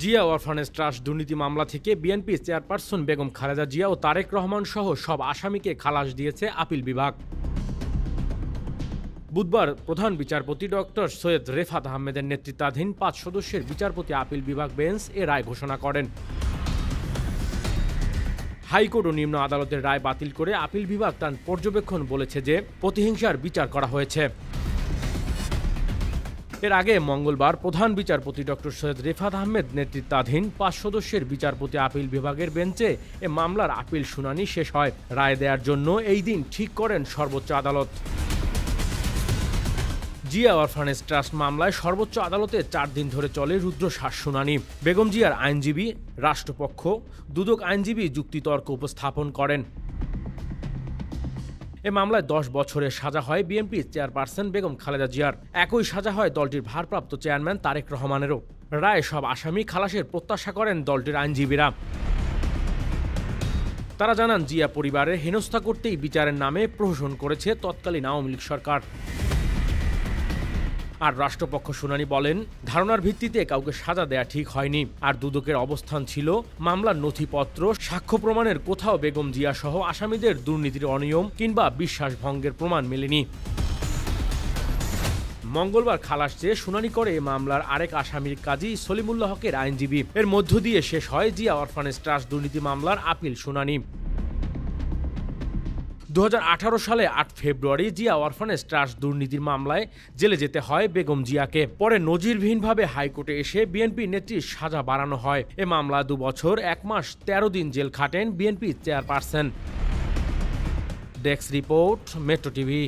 Zia orphanage trust দুর্নীতি মামলা থেকে বিএনপি চেয়ারপারসন বেগম খালেদা জিয়া ও তারেক রহমান সহ সব আসামিকে খালাস দিয়েছে আপিল বিভাগ। বুধবার প্রধান বিচারপতি ডক্টর সৈয়দ রেফাত আহমেদের নেতৃত্বাধীন ৫ সদস্যের বিচারপতি আপিল বিভাগ বেঞ্চ এ রায় ঘোষণা করেন। হাইকোর্ট ও নিম্ন আদালতের রায় বাতিল করে আপিল বিভাগ তার পর্যবেক্ষণ বলেছে যে প্রতিহিংসার বিচার করা হয়েছে। এর আগে মঙ্গলবার প্রধান বিচারপতি ডক্টর সৈয়দ রেফাত আহমেদ নেতৃত্বাধীন ৫ সদস্যের বিচারপতি আপিল বিভাগের বেঞ্চে এ মামলার আপিল শুনানি শেষ হয়। রায় দেওয়ার জন্য এই দিন ঠিক করেন সর্বোচ্চ আদালত। জিয়া অরফানেজ ট্রাস্ট মামলায় সর্বোচ্চ আদালতে ৪ দিন ধরে চলে রুদ্রশ্বাস শুনানি। বেগম জিয়ার আইনজীবী, রাষ্ট্রপক্ষ, দুদক আইনজীবী যুক্তিতর্ক উপস্থাপন করেন। এ মামলায় ১০ বছরের সাজা হয় বিএনপি চেয়ারপারসন বেগম খালেদা জিয়ার। একই সাজা হয় দলটির ভারপ্রাপ্ত চেয়ারম্যান তারেক রহমানেরও। রায়ে সব আসামি খালাসের প্রত্যাশা করেন দলটির আইনজীবীরা। তারা জানান, জিয়া পরিবারের হেনস্থা করতেই বিচারের নামে প্রহসন করেছে তৎকালীন আওয়ামী লীগ সরকার। আর রাষ্ট্রপক্ষ শুনানি বলেন, ধারণার ভিত্তিতে কাউকে সাজা দেয়া ঠিক হয়নি। আর দুদকের অবস্থান ছিল, মামলার নথিপত্র, সাক্ষ্য প্রমাণের কোথাও বেগম জিয়া সহ আসামিদের দুর্নীতির অনিয়ম কিংবা বিশ্বাসভঙ্গের প্রমাণ মেলেনি। মঙ্গলবার খালাস চেয়ে শুনানি করে মামলার আরেক আসামির কাজী সলিমুল্লাহ হকের আইনজীবী। এর মধ্য দিয়ে শেষ হয় জিয়া অরফানেজ ট্রাস্ট দুর্নীতি মামলার আপিল শুনানি। ২০১৮ সালে ৮ ফেব্রুয়ারি জিয়া অরফানেজ ট্রাস্ট দুর্নীতির মামলায় জেলে যেতে হয় বেগম জিয়াকে। পরে নজিরবিহীনভাবে হাইকোর্টে এসে বিএনপি নেত্রীর সাজা বাড়ানো হয়। এ মামলা ২ বছর ১ মাস ১৩ দিন জেল খাটেন BNP chairperson. Desk report, metro TV.